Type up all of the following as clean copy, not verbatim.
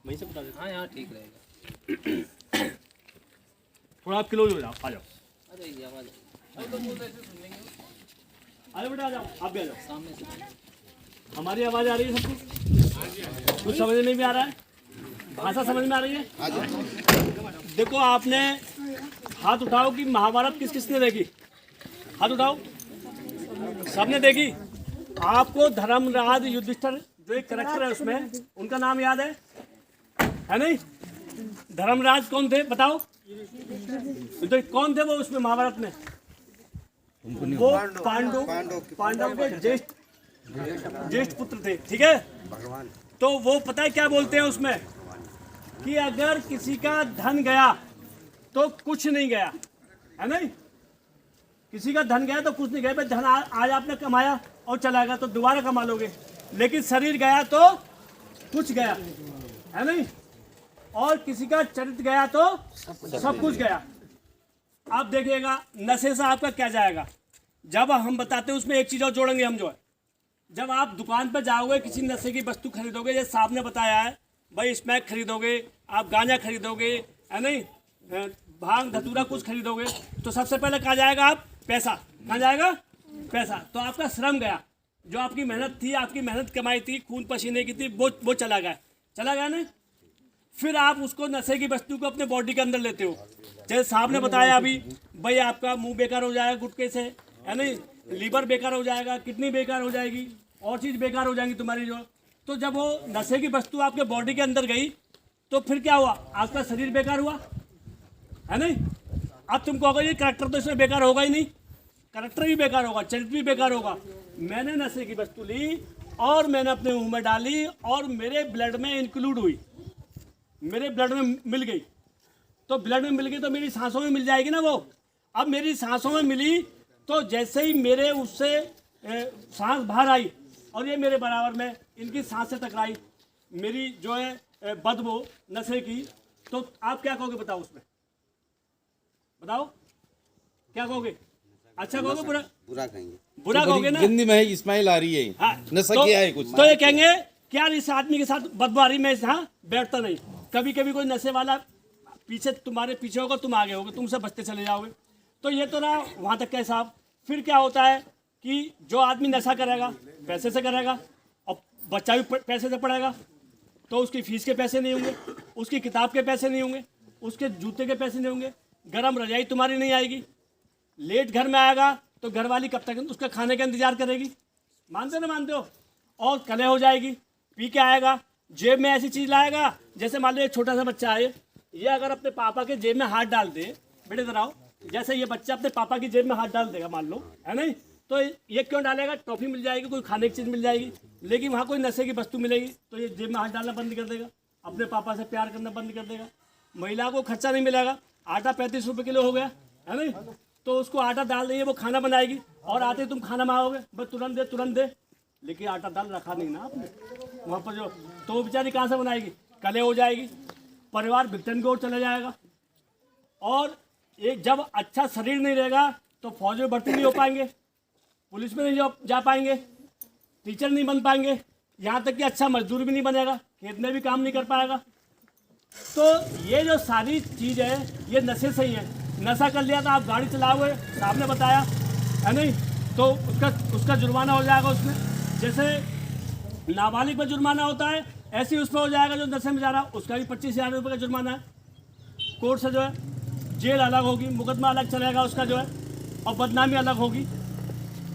वहीं से बता देते। हाँ यहाँ ठीक रहेगा। थोड़ा आप क्लोज हो जाओ, आ जाओ। अरे ये आवाज़ अरे तो बोल रहे थे सुन लेंगे अरे बेटा आ जाओ, आप भी आ जाओ। सामने से। हमारी आवाज़ आ रही है सबको? कुछ समझ नहीं भी आ रहा है? भाषा समझ में आ रही है? देखो आपने हाथ उठाओ कि महाभारत किस किसने देखी? हाथ उठाओ। सबने देखी। आपको धर्मराज युधिष्ठिर जो एक कैरेक्टर है उसमें, उनका नाम याद है नहीं? धर्मराज कौन थे बताओ? तो कौन थे वो उसमें महाभारत में? वो पांडव के ज्येष्ठ पुत्र थे, ठीक है? तो वो पता है क्या बोलते हैं उसमें कि अगर किसी का धन गया तो कुछ नहीं गया, है नहीं? किसी का धन गया तो कुछ नहीं गया। भाई धन आज आपने कमाया और चला गया तो दोबारा कमा लोगे, लेकिन शरीर गया तो कुछ गया, है नहीं? और किसी का चरित्र गया तो सब कुछ गया। आप देखिएगा नशे से आपका क्या जाएगा। जब हम बताते हैं उसमें एक चीज और जोड़ेंगे हम, जो है जब आप दुकान पर जाओगे किसी नशे की वस्तु खरीदोगे, जैसे साहब ने बताया है भाई स्मैक खरीदोगे, आप गांजा खरीदोगे, है नहीं, भांग धतूरा कुछ खरीदोगे, तो सबसे पहले कहाँ जाएगा? आप पैसा कहाँ जाएगा? पैसा। तो आपका श्रम गया, जो आपकी मेहनत थी, आपकी मेहनत कमाई थी, खून पसीने की थी, वो चला गया नहीं? फिर आप उसको नशे की वस्तु को अपने बॉडी के अंदर लेते हो। जैसे साहब ने बताया अभी भाई आपका मुंह बेकार हो जाएगा गुटखे से, है नहीं, लीवर बेकार हो जाएगा, किडनी बेकार हो जाएगी, और चीज़ बेकार हो जाएंगी तुम्हारी जो। तो जब वो नशे की वस्तु आपके बॉडी के अंदर गई तो फिर क्या हुआ? आपका शरीर बेकार हुआ, है नहीं? अब तुम कहोगे ये करेक्टर तो इसमें बेकार होगा ही नहीं। करेक्टर भी बेकार होगा, चरित्र भी बेकार होगा। मैंने नशे की वस्तु ली और मैंने अपने मुंह में डाली और मेरे ब्लड में इंक्लूड हुई, मेरे ब्लड में मिल गई। तो ब्लड में मिल गई तो मेरी सांसों में मिल जाएगी ना वो। अब मेरी सांसों में मिली तो जैसे ही मेरे उससे सांस बाहर आई और ये मेरे बराबर में इनकी सांस से टकराई, मेरी जो है बदबू नशे की, तो आप क्या कहोगे बताओ? उसमें बताओ क्या कहोगे? अच्छा कहोगे बुरा कहेंगे? बुरा कहोगे ना? गंदी महक स्माइल आ रही है। हाँ, नशा किया है कुछ तो ये कहेंगे कि यार इस आदमी के साथ बदबू आ रही, मैं यहाँ बैठता नहीं। कभी कभी कोई नशे वाला पीछे तुम्हारे पीछे होगा, तुम आगे होगे, तुमसे बचते चले जाओगे। तो ये तो ना वहाँ तक का साहब। फिर क्या होता है कि जो आदमी नशा करेगा पैसे से करेगा, और बच्चा भी पैसे से पढ़ेगा, तो उसकी फीस के पैसे नहीं होंगे, उसकी किताब के पैसे नहीं होंगे, उसके जूते के पैसे नहीं होंगे, गरम रजाई तुम्हारी नहीं आएगी, लेट घर में आएगा तो घरवाली कब तक उसका खाने का इंतजार करेगी? मानते ना मानते हो? और कलह हो जाएगी, पी के आएगा, जेब में ऐसी चीज़ लाएगा, जैसे मान लो एक छोटा सा बच्चा है, ये अगर अपने पापा के जेब में हाथ डाल दे, बेटे इधर आओ, जैसे ये बच्चा अपने पापा की जेब में हाथ डाल देगा मान लो, है नहीं, तो ये क्यों डालेगा? टॉफी मिल जाएगी, कोई खाने की चीज़ मिल जाएगी, लेकिन वहाँ कोई नशे की वस्तु मिलेगी तो ये जेब में हाथ डालना बंद कर देगा, अपने पापा से प्यार करना बंद कर देगा। महिला को खर्चा नहीं मिलेगा, आटा 35 रुपये किलो हो गया, है नहीं, तो उसको आटा डाल देंगे, वो खाना बनाएगी, और आते तुम खाना मांगोगे बस तुरंत दे, लेकिन आटा दाल रखा नहीं ना आपने वहाँ पर जो, तो वो बेचारी कहाँ से बनाएगी? कले हो जाएगी, परिवार विघटन की ओर चला जाएगा। और एक जब अच्छा शरीर नहीं रहेगा तो फौज में भर्ती नहीं हो पाएंगे, पुलिस में नहीं जा पाएंगे, टीचर नहीं बन पाएंगे, यहाँ तक कि अच्छा मजदूर भी नहीं बनेगा, खेत में भी काम नहीं कर पाएगा। तो ये जो सारी चीज़ है ये नशे से ही है। नशा कर लिया तो आप गाड़ी चलाओगे, साहब ने बताया, है नहीं, तो उसका जुर्माना हो जाएगा। उसमें जैसे नाबालिग पर जुर्माना होता है, ऐसे ही उसमें हो जाएगा जो नशे में जा रहा, उसका भी 25,000 रुपये का जुर्माना है। कोर्ट से जो है जेल अलग होगी, मुकदमा अलग चलेगा उसका जो है, और बदनामी अलग होगी।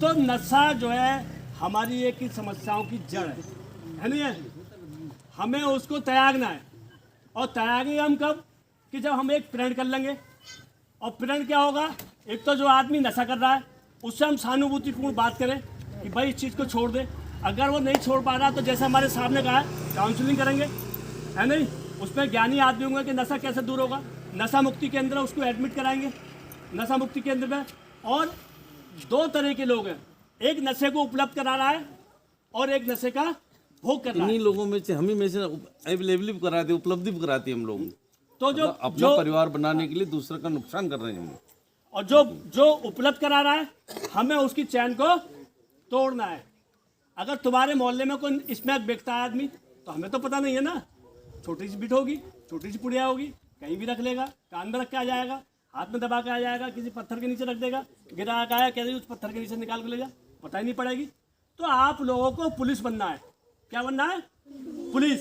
तो नशा जो है हमारी एक ही समस्याओं की जड़ है नहीं है? हमें उसको त्यागना है, और त्यागेंगे हम कब? कि जब हम एक प्रण कर लेंगे। और प्रण क्या होगा? एक तो जो आदमी नशा कर रहा है उससे हम सहानुभूतिपूर्ण बात करें कि भाई इस चीज़ को छोड़ दे। अगर वो नहीं छोड़ पा रहा तो जैसे हमारे साहब ने कहा है काउंसलिंग करेंगे, है नहीं, उसमें ज्ञानी आदमी होंगे कि नशा कैसे दूर होगा। नशा मुक्ति केंद्र उसको एडमिट कराएंगे नशा मुक्ति केंद्र में। और 2 तरह के लोग हैं, एक नशे को उपलब्ध करा रहा है और एक नशे का भोग कर रहा है। इन्हीं लोगों में से हम ही में से अवेलेबल भी कराते, उपलब्धि भी कराते हम लोग। तो जो अपना परिवार बनाने के लिए दूसरे का नुकसान कर रहे हैं हम। और जो उपलब्ध करा रहा है हमें उसकी चैन को तोड़ना है। अगर तुम्हारे मोहल्ले में कोई इसमें बेचता है आदमी तो हमें तो पता नहीं है ना, छोटी सी बिट होगी, छोटी सी पुड़िया होगी, कहीं भी रख लेगा, कान में रख के आ जाएगा, हाथ में दबा के आ जाएगा, किसी पत्थर के नीचे रख देगा, गिरा का आया कहते उस पत्थर के नीचे निकाल के ले जा, पता ही नहीं पड़ेगी। तो आप लोगों को पुलिस बनना है। क्या बनना है? पुलिस।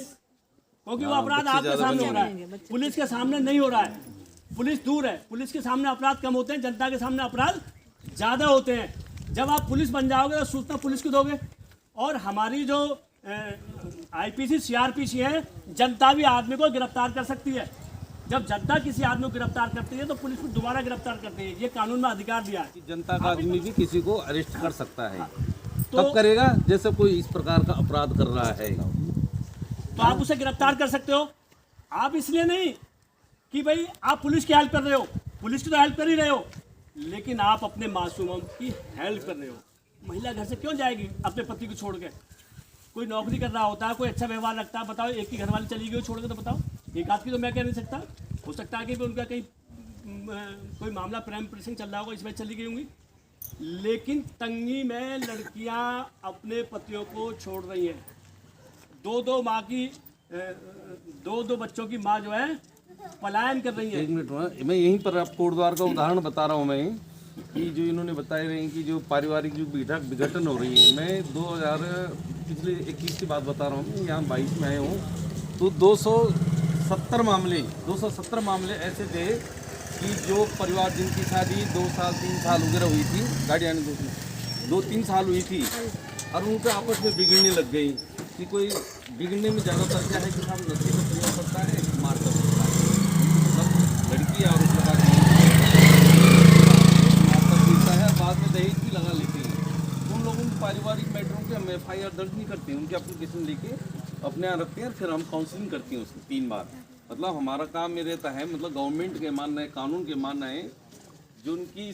क्योंकि वो अपराध आपके सामने हो रहा है, पुलिस के सामने नहीं हो रहा है। पुलिस दूर है, पुलिस के सामने अपराध कम होते हैं, जनता के सामने अपराध ज़्यादा होते हैं। जब आप पुलिस बन जाओगे तो सूचना पुलिस को दोगे। और हमारी जो आईपीसी सीआरपीसी है, जनता भी आदमी को गिरफ्तार कर सकती है। जब जनता किसी आदमी को गिरफ्तार करती है तो पुलिस को दोबारा गिरफ्तार करती है। ये कानून में अधिकार दिया है। जनता का आदमी भी किसी को अरेस्ट कर सकता है। तो तब करेगा जैसे कोई इस प्रकार का अपराध कर रहा है, तो आप उसे गिरफ्तार कर सकते हो। आप इसलिए नहीं कि भाई आप पुलिस की हेल्प कर रहे हो, पुलिस की तो हेल्प कर ही रहे हो, लेकिन आप अपने मासूमों की हेल्प कर रहे हो। महिला घर से क्यों जाएगी अपने पति को छोड़ के? कोई नौकरी कर रहा होता है, कोई अच्छा व्यवहार रखता है, बताओ एक की घरवाली चली गई छोड़ के, तो बताओ एक आध की तो मैं कह नहीं सकता। हो सकता है कि उनका कहीं कोई मामला प्रेम प्रसंग चल रहा होगा, इसमें चली गई होंगी। लेकिन तंगी में लड़कियां अपने पतियों को छोड़ रही हैं। दो माँ की दो बच्चों की माँ जो है पलायन कर रही है। एक मिनट, मैं यहीं पर आपको कोटद्वार का उदाहरण बता रहा हूँ मैं, कि जो इन्होंने बताए रहे हैं कि जो पारिवारिक जो विघटन हो रही है। मैं 2000 21 की बात बता रहा हूँ, यहाँ 22 में आए हूँ, तो 270 मामले ऐसे थे कि जो परिवार जिनकी शादी 2 साल 3 साल वगैरह हुई थी, गाड़ी आने 2-3 साल हुई थी, और उनके आपस में बिगड़ने लग गई। कि कोई बिगड़ने में ज़्यादातर क्या है कि हम नशे का प्रयोग करता है, मार कर सकता है, मतलब लड़की आरोप लगा मारता पीटता है, बाद में दहेज भी लगा लेते हैं। उन लोगों के पारिवारिक मैटरों के हम FIR दर्ज नहीं करते हैं, उनके एप्लीकेशन लेके अपने यहाँ रखते हैं, फिर हम काउंसलिंग करते हैं उसकी 3 बार। मतलब हमारा काम ये रहता है, मतलब गवर्नमेंट के मानना है, कानून के मानना है, जो उनकी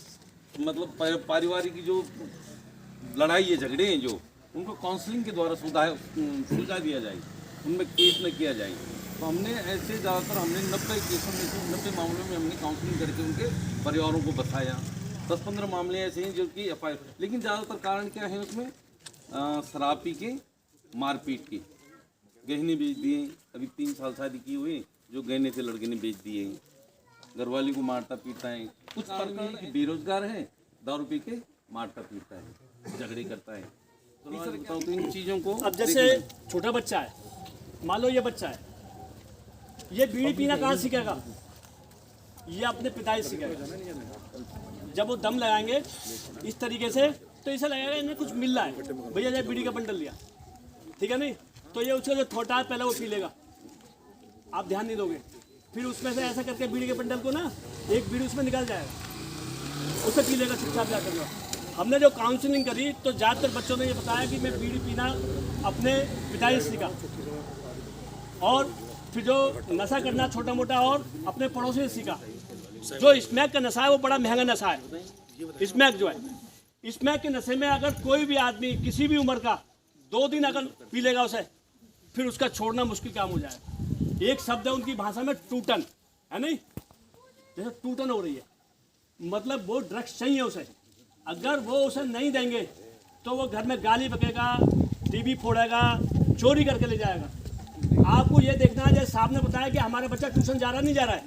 मतलब पारिवारिक की जो लड़ाई है, झगड़े हैं, जो उनको काउंसलिंग के द्वारा सुलझा दिया जाए, उनमें केस न किया जाए। तो हमने ऐसे ज़्यादातर हमने 90 केसों में से 90 मामलों में हमने काउंसलिंग करके उनके परिवारों को बताया। 10-15 मामले ऐसे हैं जो कि FIR, लेकिन ज़्यादातर कारण क्या है उसमें? शराब पी के, मारपीट के, गहने बेच दिए। अभी 3 साल शादी की हुई, जो गहने थे लड़के ने बेच दिए। घरवाली को मारता पीटता है। कुछ कारण कि बेरोजगार है, दारू पी के मारता पीटता है, झगड़े करता है। तो आज बताओ, तो इन चीज़ों को अब जैसे छोटा बच्चा है, मान लो ये बच्चा है, ये बीड़ी पीना कहाँ सीखेगा? ये अपने पिता ही सीखेगा। जब वो दम लगाएंगे इस तरीके से, तो ऐसा लगेगा इन्हें कुछ मिल रहा है। भैया जब बीड़ी का बंडल लिया, ठीक है नहीं, तो ये उसका जो थोटा है पहले वो पी लेगा, आप ध्यान नहीं दोगे। फिर उसमें से ऐसा करके बीड़ी के बंडल को ना, एक बीड़ी उसमें निकल जाएगा, उसे पी लेगा चुपचाप जाकर। हमने जो काउंसलिंग करी तो ज़्यादातर बच्चों ने ये बताया कि मैं बीड़ी पीना अपने पिताजी से सीखा, और फिर जो नशा करना छोटा मोटा और अपने पड़ोसी से सीखा। जो स्मैक का नशा है वो बड़ा महंगा नशा है। स्मैक जो है, स्मैक के नशे में अगर कोई भी आदमी किसी भी उम्र का 2 दिन अगर पी लेगा उसे, फिर उसका छोड़ना मुश्किल काम हो जाएगा। एक शब्द है उनकी भाषा में टूटन, है नहीं, जैसे टूटन हो रही है, मतलब वो ड्रग्स चाहिए उसे। अगर वो उसे नहीं देंगे तो वो घर में गाली बकेगा, टीवी फोड़ेगा, चोरी करके ले जाएगा। आपको ये देखना है, जैसे साहब ने बताया कि हमारा बच्चा ट्यूशन जा रहा नहीं जा रहा है,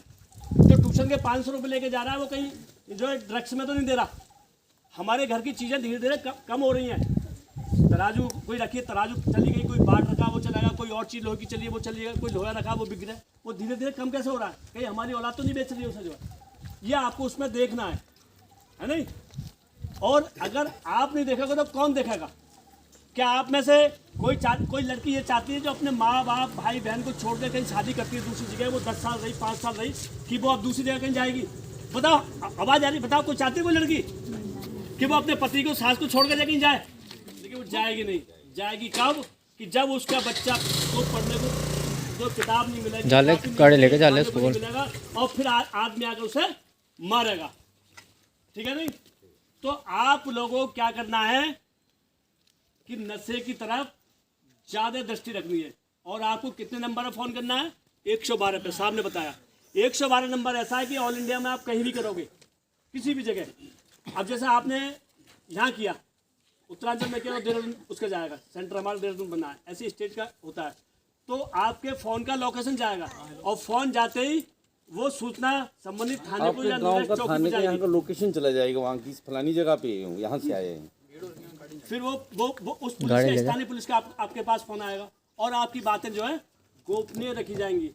तो ट्यूशन के 500 रुपये लेके जा रहा है, वो कहीं जो है ड्रग्स में तो नहीं दे रहा। हमारे घर की चीज़ें धीरे धीरे कम हो रही हैं। तराजू कोई रखिए, तराजू चली गई, कोई बाट रखा वो चलेगा, कोई और चीज़ लोहे की चलिए वो चलिएगा, कोई लोहा रखा वो बिक रहा है, वो धीरे धीरे कम कैसे हो रहा है? कहीं हमारी औलाद तो नहीं बेच रही है उसे, जो है ये आपको उसमें देखना है नहीं। और अगर आप नहीं देखेगा तो कौन देखेगा? क्या आप में से कोई लड़की ये चाहती है जो अपने माँ बाप भाई बहन को छोड़ कर कहीं शादी करती है दूसरी जगह, वो 10 साल रही 5 साल रही, कि वो अब दूसरी जगह कहीं जाएगी? बताओ, आवाज़ आ रही, बताओ कोई चाहती है कोई लड़की कि वो अपने पति को सास को छोड़ कर कहीं जाए? लेकिन वो जाएगी नहीं। जाएगी कब? कि जब उसका बच्चा को पढ़ने को जो किताब नहीं मिलेगी, मिलेगा, और फिर आदमी आकर उसे मारेगा। ठीक है नहीं? तो आप लोगों को क्या करना है कि नशे की तरफ ज़्यादा दृष्टि रखनी है। और आपको कितने नंबर पर फ़ोन करना है? 112 पे। साहब ने बताया 112 नंबर ऐसा है कि ऑल इंडिया में आप कहीं भी करोगे, किसी भी जगह। अब जैसे आपने यहाँ किया, उत्तरांचल में किया, देहरादून उसका जाएगा, सेंटर हमारा देहरादून बना है, ऐसे स्टेट का होता है। तो आपके फ़ोन का लोकेशन जाएगा और फ़ोन जाते ही वो सूचना संबंधित थाने को आपके या गांव नियरेस्ट का चौकी थाने पे का यहाँ जाएगी। का लोकेशन चला जाएगा, वहाँ की फलानी जगह पे हूँ, यहाँ से आए हैं। फिर वो उस पुलिस के स्थानीय पुलिस का आपके पास फ़ोन आएगा और आपकी बातें जो है गोपनीय रखी जाएंगी।